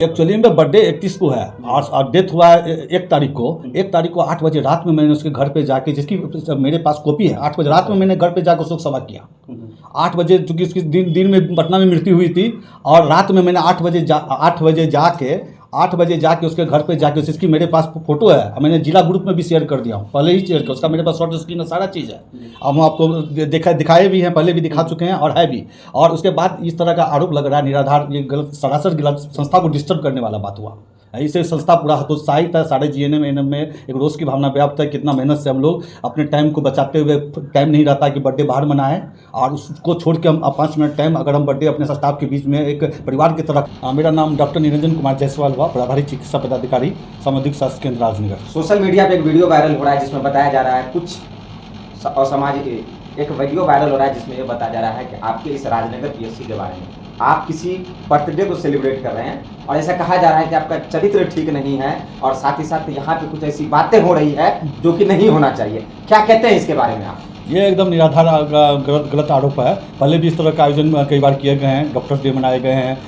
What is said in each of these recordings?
Actually में birthday 31 को है और डेथ हुआ है 1 तारीख को। 1 तारीख को 8 बजे रात में मैंने उसके घर पे जाके, जिसकी मेरे पास कॉपी है, 8 बजे रात में मैंने घर पे जाकर शोक सभा किया। 8 बजे, चूँकि उसकी दिन में पटना में मृत्यु हुई थी, और रात में मैंने 8 बजे जाके उसके घर पे जाके, उसकी मेरे पास फोटो है, मैंने जिला ग्रुप में भी शेयर कर दिया हूँ, पहले ही शेयर किया, उसका मेरे पास शॉर्ट स्क्रीन है, सारा चीज़ है। अब हम आपको दिखाए भी हैं, पहले भी दिखा चुके हैं और है भी। और उसके बाद इस तरह का आरोप लग रहा है निराधार, ये गलत, सरासर गलत, संस्था को डिस्टर्ब करने वाला बात हुआ। इससे संस्था पूरा हतोत्साहित है, सारे जीएनएम एएनएम में एक रोष की भावना व्याप्त है। कितना मेहनत से हम लोग अपने टाइम को बचाते हुए, टाइम नहीं रहता कि बर्थडे बाहर मनाएं, और उसको छोड़ के हम 5 मिनट टाइम अगर हम बर्थडे अपने स्टाफ के बीच में एक परिवार की तरह। मेरा नाम डॉक्टर निरंजन कुमार जायसवाल हुआ, प्रभारी चिकित्सा पदाधिकारी, सामुदायिक स्वास्थ्य केंद्र राजनगर। सोशल मीडिया पे एक वीडियो वायरल हो रहा है जिसमें बताया जा रहा है कुछ असामाजिक, एक वीडियो वायरल हो रहा है जिसमें ये बताया जा रहा है कि आपके इस राजनगर पीएससी के बारे में आप किसी बर्थडे को सेलिब्रेट कर रहे हैं, और ऐसा कहा जा रहा है कि आपका चरित्र ठीक नहीं है, और साथ ही साथ यहाँ पे कुछ ऐसी बातें हो रही है जो कि नहीं होना चाहिए। क्या कहते हैं इसके बारे में आप? ये एकदम निराधार गलत आरोप है। पहले भी इस तरह का आयोजन कई बार किए गए हैं। डॉक्टर्स डे मनाए गए हैं,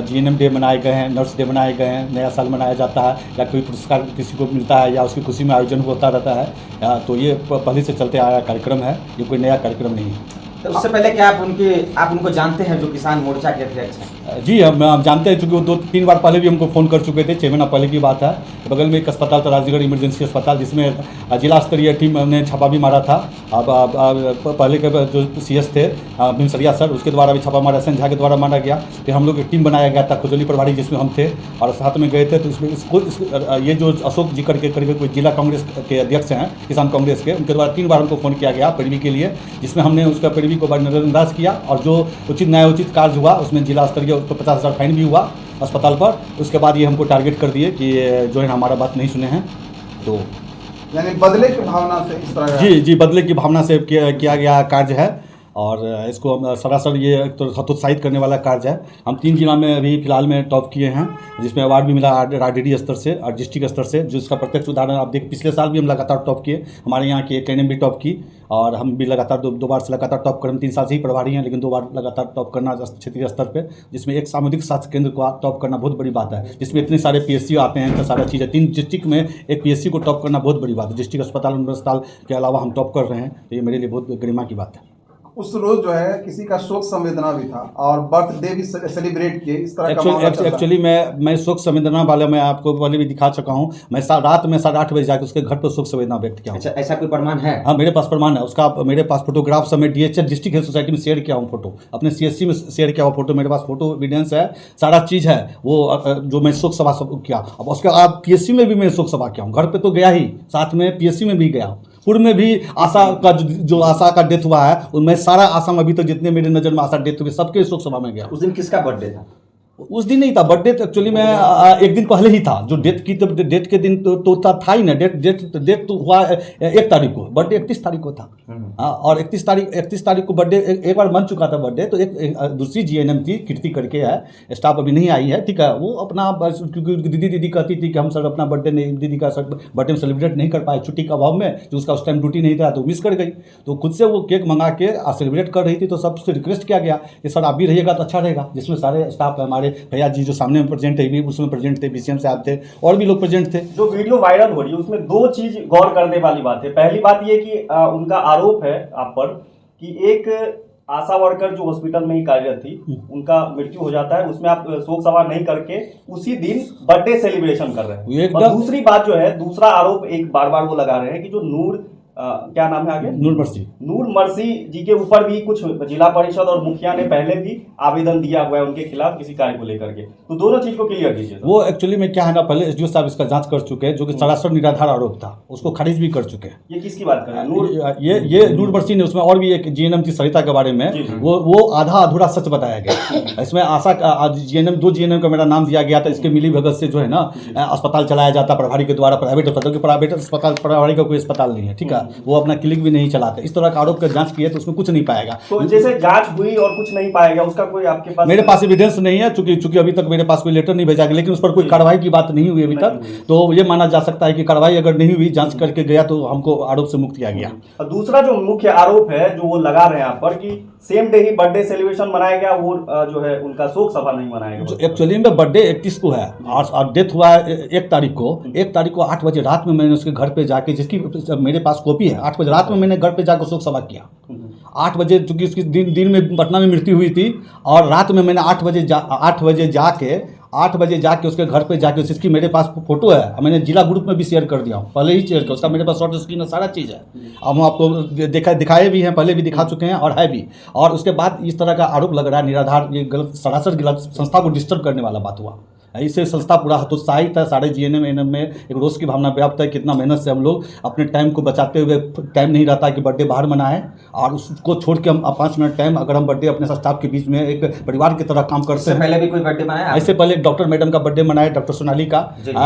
जीएनएम डे मनाए गए हैं, नर्स डे मनाए गए हैं, नया साल मनाया जाता है, या कोई पुरस्कार किसी को मिलता है या उसकी खुशी में आयोजन होता रहता है। तो ये पहले से चलते आया कार्यक्रम है, ये कोई नया कार्यक्रम नहीं है। तो उससे पहले क्या आप उनको जानते हैं जो किसान मोर्चा के अध्यक्ष हैं? जी, हम जानते हैं, चूँकि वो 2-3 बार पहले भी हमको फ़ोन कर चुके थे। 6 महीना पहले की बात है। बगल में एक अस्पताल था, राजनगर इमरजेंसी अस्पताल, जिसमें जिला स्तरीय टीम ने छापा भी मारा था। अब पहले के जो सीएस थे बिनसरिया सर, उसके द्वारा भी छापा मारा, एस एन झा के द्वारा मारा गया। फिर हम लोग एक टीम बनाया गया था, खुजली प्रभारी, जिसमें हम थे और साथ में गए थे। तो इसमें ये जो अशोक जी करके कोई जिला कांग्रेस के अध्यक्ष हैं, किसान कांग्रेस के, उनके द्वारा 3 बार हमको फ़ोन किया गया पैरवी के लिए, जिसमें हमने उसका पैरवी को नज़रअंदाज किया, और जो उचित न्यायोचित कार्य हुआ उसमें जिला स्तरीय उसको 50,000 फाइन भी हुआ अस्पताल पर। उसके बाद ये हमको टारगेट कर दिए कि जो है हमारा बात नहीं सुने हैं। तो यानी बदले की भावना से इस तरह? जी, बदले की भावना से किया गया कार्य है, और इसको हम सरासर ये तो हतोत्साहित करने वाला कार्य है। हम 3 जिला में अभी फिलहाल में टॉप किए हैं, जिसमें अवार्ड भी मिला आरडीडी स्तर से और डिस्ट्रिक्ट स्तर से, जिसका प्रत्यक्ष उदाहरण आप देख, पिछले साल भी हम लगातार टॉप किए। हमारे यहाँ की एएनएम भी टॉप की, और हम भी लगातार दो बार से लगातार टॉप कर, हम 3 साल से ही प्रभारी हैं, लेकिन 2 बार लगातार टॉप करना क्षेत्रीय स्तर पे, जिसमें एक सामुदायिक स्वास्थ्य केंद्र को टॉप करना बहुत बड़ी बात है, जिसमें इतने सारे पीएससी आते हैं, इतना सारा चीज़ है। 3 डिस्ट्रिक्ट में एक पीएससी को टॉप करना बहुत बड़ी बात है। डिस्ट्रिक्ट अस्पताल अस्पताल के अलावा हम टॉप कर रहे हैं, तो ये मेरे लिए बहुत गरिमा की बात है। उस रोज जो है किसी का शोक संवेदना भी था और बर्थडे भी सेलिब्रेट किए, इस तरह का मामला चल रहा है। एक्चुअली मैं शोक संवेदना वाले, मैं आपको पहले भी दिखा चुका हूँ। मैं रात में 8:30 बजे जाकर उसके घर पर शोक संवेदना व्यक्त किया हूँ। अच्छा, ऐसा कोई प्रमाण है? हाँ, मेरे पास प्रमाण है उसका। मेरे पास फोटोग्राफ समेत डीएचएल डिस्ट्रिक्ट हेल्थ सोसाइटी में शेयर किया हूँ फोटो, अपने सीएससी में शेयर किया हुआ फोटो, मेरे पास फोटो एविडेंस है, सारा चीज़ है। वो जो मैं शोक सभा किया, अब उसके बाद पीएससी में भी मैं शोक सभा किया हूँ। घर पर तो गया ही, साथ में पीएससी में भी गया हूँ। पूर्व में भी आशा का जो आशा का डेथ हुआ है, उनमें सारा आशा में अभी तक जितने मेरे नज़र में आशा डेथ हुए सबके शोक सभा में गया। उस दिन किसका बर्थडे था? उस दिन नहीं था बर्थडे, तो एक्चुअली में एक दिन पहले ही था जो डेट की, तो डेट के दिन तो था ही ना। डेट तो हुआ 1 तारीख को, बर्थडे 31 तारीख को था। हाँ, और 31 तारीख को बर्थडे एक बार बन चुका था बर्थडे। तो एक दूसरी जीएनएम थी, कीर्ति करके है, स्टाफ अभी नहीं आई है, ठीक है। वो अपना बस, क्योंकि दीदी कहती थी कि हम सर अपना बर्थडे नहीं, दीदी का सर बर्थडे में सेलिब्रेट नहीं कर पाए छुट्टी के अभाव में, जो उसका उस टाइम ड्यूटी नहीं था, तो मिस कर गई। तो खुद से वो केक मंगा के सेलिब्रेट कर रही थी। तो सबसे रिक्वेस्ट किया गया कि सर आप भी रहिएगा तो अच्छा रहेगा, जिसमें सारे स्टाफ हमारे भैया जी जो सामने में प्रेजेंट थे, भी उसमें प्रेजेंट थे, बीसीएम से आते थे, और भी लोग प्रेजेंट थे। जो वीडियो वायरल हो रही है उसमें 2 चीज गौर करने वाली बात है। पहली बात ये कि उनका आरोप है आप पर कि एक आशा वर्कर जो हॉस्पिटल में ही कार्यरत थी, उनका मृत्यु हो जाता है, उसमें आप शोक सभा नहीं करके उसी दिन बर्थडे सेलिब्रेशन कर रहे हैं। और दूसरी बात जो है, दूसरा आरोप एक बार वो लगा रहे हैं कि जो नूर क्या नाम है आगे, नूर मर्सी जी के ऊपर भी कुछ जिला परिषद और मुखिया ने पहले भी आवेदन दिया हुआ है उनके खिलाफ किसी कार्य को लेकर के। तो दोनों चीज को क्लियर कीजिए। वो एक्चुअली में क्या है ना, पहले एसडीओ साहब इसका जांच कर चुके हैं, जो कि सरासर निराधार आरोप था, उसको खारिज भी कर चुके हैं। ये किसकी बात कर रहे हैं? ये नूर मर्सी ने, उसमें और भी एक जीएनएम थी सरिता के बारे में, वो आधा अधूरा सच बताया गया। इसमें आशा का जीएनएम, 2 जीएनएम का मेरा नाम दिया गया था। इसके मिली भगत से जो है ना अस्पताल चलाया जाता प्रभारी के द्वारा, प्राइवेट अस्पताल, प्राइवेट अस्पताल प्रभारी का कोई अस्पताल नहीं है, ठीक है। वो अपना क्लिनिक भी नहीं चलाते। इस तरह का आरोप का जांच किए तो उसमें कुछ नहीं पाएगा। तो जैसे जांच हुई और कुछ नहीं पाया गया, उसका कोई आपके पास? मेरे पास एविडेंस नहीं है, चूंकि अभी तक मेरे पास कोई लेटर नहीं भेजा गया, लेकिन उस पर कोई कार्रवाई की बात नहीं हुई अभी तक। तो ये माना जा सकता है कि कार्रवाई अगर नहीं हुई, जांच करके गया तो हमको आरोप से मुक्त किया गया। और दूसरा जो मुख्य आरोप है जो वो लगा रहे हैं आप पर कि सेम डे ही बर्थडे सेलिब्रेशन मनाया गया, वो जो है उनका शोक सभा नहीं मनाया गया। एक्चुअली में बर्थडे 31 को है और डेथ हुआ है 1 तारीख को। 1 तारीख को 8 बजे रात में मैंने उसके घर पे जाके, जिसकी मेरे पास कॉपी है, 8 बजे रात में मैंने घर पे जाकर शोक सभा किया। 8 बजे, चूंकि उसकी दिन में पटना में मृत्यु हुई थी, और रात में मैंने 8 बजे जाके उसके घर पे जाके, जिसकी मेरे पास फोटो है, मैंने जिला ग्रुप में भी शेयर कर दिया हूँ, पहले ही शेयर किया, उसका मेरे पास शॉर्ट स्क्रीन है, सारा चीज़ है। अब हम आपको दिखाए भी हैं, पहले भी दिखा चुके हैं और है भी। और उसके बाद इस तरह का आरोप लग रहा है निराधार, ये गलत, सरासर गलत, संस्था को डिस्टर्ब करने वाला बात हुआ। इससे संस्था पूरा हतोत्साहित है, सारे जीएनएम एएनएम में एक रोष की भावना व्याप्त है। कितना मेहनत से हम लोग अपने टाइम को बचाते हुए, टाइम नहीं रहता कि बर्थडे बाहर मनाएं, और उसको छोड़ के हम 5 मिनट टाइम अगर हम बर्थडे अपने स्टाफ के बीच में एक परिवार की तरह काम करते हैं। पहले भी कोई बर्थडे मनाया? इससे पहले एक डॉक्टर मैडम का बर्थडे मनाया, डॉक्टर सोनाली का,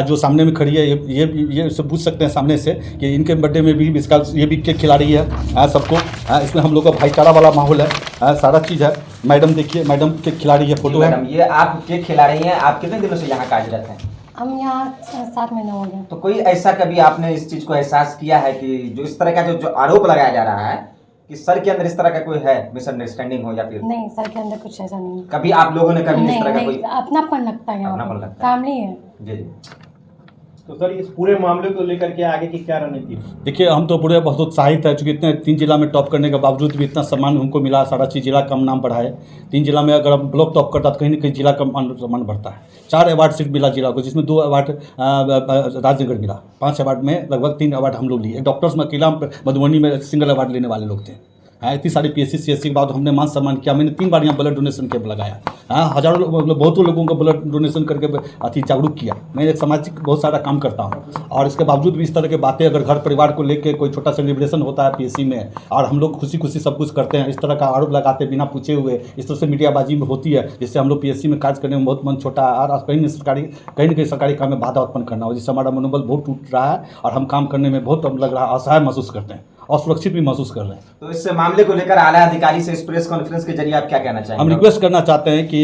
जो सामने में खड़ी है। ये सब पूछ सकते हैं सामने से कि इनके बर्थडे में भी इसका ये भी केक खिला रही है सबको। इसमें हम लोग का भाईचारा वाला माहौल है, सारा चीज़ है। मैडम देखिए, मैडम केक खिला रही है, फोटो है। मैडम, ये आप केक खिला रही हैं, आप कितने दिनों से यहाँ कार्यरत हैं? हम यहाँ 7 महीने हो गए। तो कोई ऐसा कभी आपने इस चीज को एहसास किया है कि जो इस तरह का जो आरोप लगाया जा रहा है कि सर के अंदर इस तरह का कोई है, मिसअंडरस्टैंडिंग हो, या फिर? नहीं, सर के अंदर कुछ ऐसा नहीं है। कभी आप लोगों ने कभी इस तरह का कोई? अपनापन लगता है, अपनापन यहाँ लगता है। फैमिली है। जी। तो सर, इस पूरे मामले को लेकर के आगे की क्या रणनीति? देखिए, हम तो पूरे बहुत उत्साहित है, चूँकि इतने 3 जिला में टॉप करने के बावजूद भी इतना सम्मान हमको मिला। सारा चीज़ जिला का नाम बढ़ा है। 3 जिला में अगर हम ब्लॉक टॉप करता तो कहीं ना कहीं जिला का सम्मान बढ़ता है। 4 अवार्ड सीट मिला जिला को, जिसमें 2 अवार्ड राजनगर मिला। 5 अवार्ड में लगभग 3 अवार्ड हम लोग लिए। डॉक्टर्स में अकेला मधुबनी में सिंगल अवार्ड लेने वाले लोग थे। इतनी सारी PSC CSC के बाद हमने मान सम्मान किया। मैंने 3 बार यहाँ ब्लड डोनेशन कैंप लगाया। हज़ारों लोग, बहुतों लोगों को ब्लड डोनेशन करके जागरूक किया। मैं एक सामाजिक बहुत सारा काम करता हूँ, और इसके बावजूद भी इस तरह की बातें, अगर घर परिवार को लेकर कोई छोटा सेलिब्रेशन होता है PSC में, और हम लोग खुशी खुशी सब कुछ करते हैं, इस तरह का आरोप लगाते बिना पूछे हुए, इस तरह से मीडियाबाजी में होती है, जिससे हम लोग PSC में कार्य करने में बहुत मन छोटा है, और कहीं न कहीं सरकारी काम में बाधा उत्पन्न करना हो, जिससे हमारा मनोबल बहुत टूट रहा है, और हम काम करने में बहुत लग रहा है, असहाय महसूस करते हैं, असुरक्षित भी महसूस कर रहे हैं। तो इस मामले को लेकर आला अधिकारी से इस प्रेस कॉन्फ्रेंस के जरिए आप क्या कहना चाहेंगे? हम रिक्वेस्ट करना चाहते हैं कि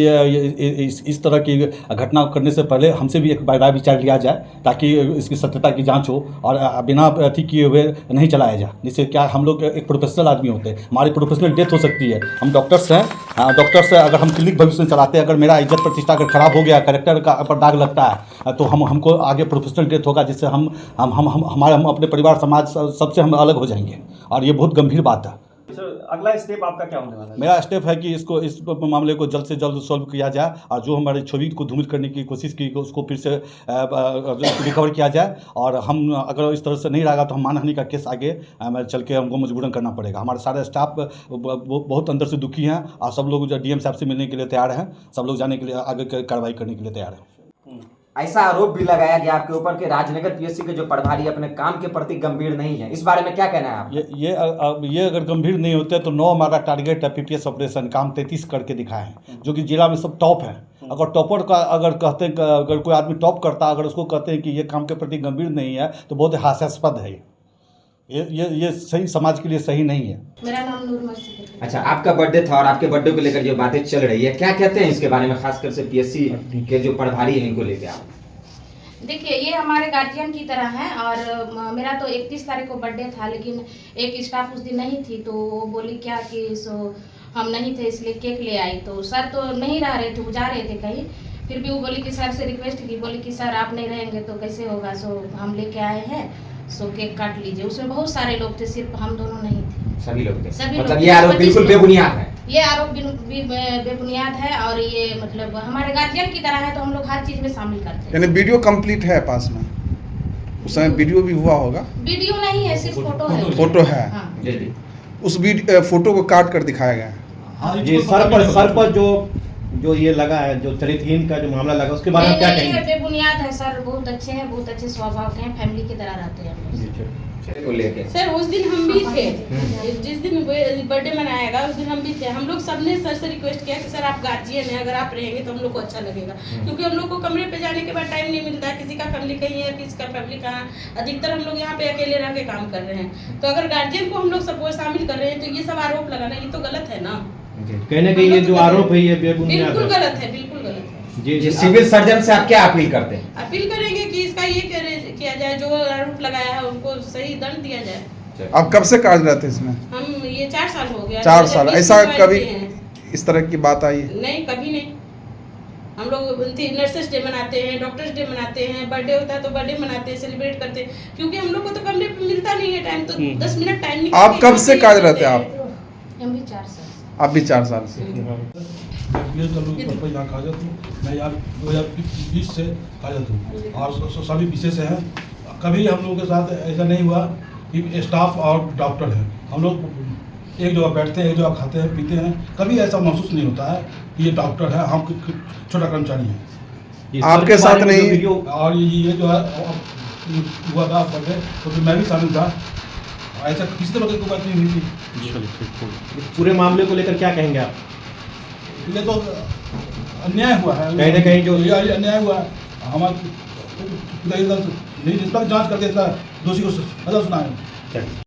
इस तरह की घटना करने से पहले हमसे भी एक राय विचार लिया जाए, ताकि इसकी सत्यता की जांच हो, और बिना अथी किए हुए नहीं चलाया जाए। जिससे क्या, हम लोग एक प्रोफेशनल आदमी होते हैं, हमारी प्रोफेशनल डेथ हो सकती है। हम डॉक्टर्स हैं, डॉक्टर्स से अगर हम क्लिनिक भविष्य में चलाते हैं, अगर मेरा इज्जत प्रतिष्ठा अगर खराब हो गया, करेक्टर का पर दाग लगता है, तो हमको आगे प्रोफेशनल डेथ होगा, जिससे हम अपने परिवार समाज सबसे हम अलग हो जाएंगे, और ये बहुत गंभीर बात है। अगला स्टेप आपका क्या होने वाला है? मेरा स्टेप है कि इस मामले को जल्द से जल्द सॉल्व किया जाए, और जो हमारे छवि को धूमिल करने की कोशिश की उसको फिर से रिकवर किया जाए। और हम अगर इस तरह से नहीं रहेगा तो हम मानहानि का केस आगे चल के हमको मजबूरन करना पड़ेगा। हमारे सारे स्टाफ बहुत अंदर से दुखी हैं, और सब लोग जो DM साहब से मिलने के लिए तैयार हैं, सब लोग जाने के लिए आगे कार्रवाई करने के लिए तैयार हैं। ऐसा आरोप भी लगाया गया आपके ऊपर कि राजनगर PSC के जो प्रभारी अपने काम के प्रति गंभीर नहीं है, इस बारे में क्या कहना है आप? ये अगर गंभीर नहीं होते तो 9 हमारा टारगेट है PPS ऑपरेशन, काम 33 करके दिखाए हैं, जो कि जिला में सब टॉप है। अगर टॉपर का अगर कहते हैं, अगर कोई आदमी टॉप करता, अगर उसको कहते हैं कि ये काम के प्रति गंभीर नहीं है, तो बहुत हास्यास्पद है। ये सही, समाज के लिए सही नहीं है। मेरा नाम नूर मस्जिद है। अच्छा, आपका बर्थडे था और आपके बर्थडे को लेकर जो बातें चल रही है, क्या कहते हैं इसके बारे में, खासकर से PSC के जो प्रभारी हैं इनको लेकर आप? देखिए, ये हमारे गार्जियन की तरह हैं, और मेरा तो 31 तारीख को बर्थडे था, लेकिन एक स्टाफ उस दिन नहीं थी, तो वो बोली क्या कि हम नहीं थे इसलिए केक ले आई। तो सर तो नहीं रह रहे थे, वो जा रहे थे कहीं, फिर भी वो बोली कि सर से रिक्वेस्ट की, बोली कि सर आप नहीं रहेंगे तो कैसे होगा, हम लेके आए हैं, केक काट लीजिए। उसमें बहुत सारे लोग थे, सिर्फ हम दोनों नहीं थे, सभी लोग थे। सभी मतलब लोग। ये आरोप बिल्कुल बेबुनियाद है। ये आरोप बेबुनियाद है, और ये मतलब हमारे गार्जियन की तरह है, तो हम लोग हर चीज में शामिल करते हैं। यानी वीडियो कंप्लीट है पास में, उस समय वीडियो भी हुआ होगा? वीडियो नहीं है, सिर्फ फोटो है। फोटो है। हाँ। जी। उस फोटो को काट कर दिखाया गया है। जी, सर पर जो ये लगा है, जो चरित्रहीन का जो मामला लगा, उसके बारे में क्या कहेंगे? बेबुनियाद है सर, बहुत अच्छे हैं, बहुत अच्छे स्वभाव के हैं, फैमिली की तरह रहते हैं। को लेके सर उस दिन हम भी थे, जिस दिन बर्थडे मनाएगा उस दिन हम भी थे। हम लोग सबने सर से रिक्वेस्ट किया कि सर आप गार्जियन हैं, अगर आप रहेंगे तो हम लोग को अच्छा लगेगा, क्योंकि हम लोग को कमरे पे जाने के बाद टाइम नहीं मिलता है। किसी का फैमिली कहीं है, किसी का फैमिली कहाँ, अधिकतर हम लोग यहाँ पे अकेले रह के काम कर रहे हैं। तो अगर गार्जियन को हम लोग सपोज शामिल कर रहे हैं तो ये सब आरोप लगाना ये तो गलत है ना। कहने के ये जो आरोप है ये बेबुनियाद बिल्कुल है। गलत है, बिल्कुल गलत है। जी सिविल सर्जन से आप क्या अपील करते हैं? अपील करेंगे कि इसका ये किया जाए, जो आरोप लगाया है उनको सही दंड दिया जाए। आप कब से कार्यरत है इसमें? हम ये 4 साल हो गया। 4 साल। 2020 ऐसा में कभी ज्वाइन किए हैं। इस तरह की बात आई है? नहीं, कभी नहीं। हम लोग नर्सेस डे मनाते हैं, डॉक्टर्स डे मनाते हैं, बर्थडे होता है तो बर्थडे मनाते हैं, सेलिब्रेट करते हैं, क्योंकि हम लोग को तो कमरे पे मिलता नहीं है टाइम, तो 10 मिनट टाइम निकाल आप कब से कार्यरत है आप? हम भी 4 साल से। आप भी 4 साल से। मैं यहाँ कार्यरत हूँ। मैं यहाँ 2020 से कार्यरत हूँ और सभी विषय से हैं। कभी हम लोगों के साथ ऐसा नहीं हुआ कि स्टाफ और डॉक्टर हैं, हम लोग एक जगह बैठते हैं, एक जगह खाते हैं पीते हैं, कभी ऐसा महसूस नहीं होता है कि ये डॉक्टर है, हम छोटा कर्मचारी हैं। आपके साथ नहीं? और ये जो है हुआ था बर्थडे तो मैं भी शामिल था, ऐसा किसी तरह की कोई बात नहीं हुई थी। पूरे मामले को लेकर क्या कहेंगे आप? ये तो अन्याय हुआ है, कहीं ना कहीं जो ये अन्याय हुआ है। हमारे निष्पक्ष जांच करके दोषी को सजा सुनाए।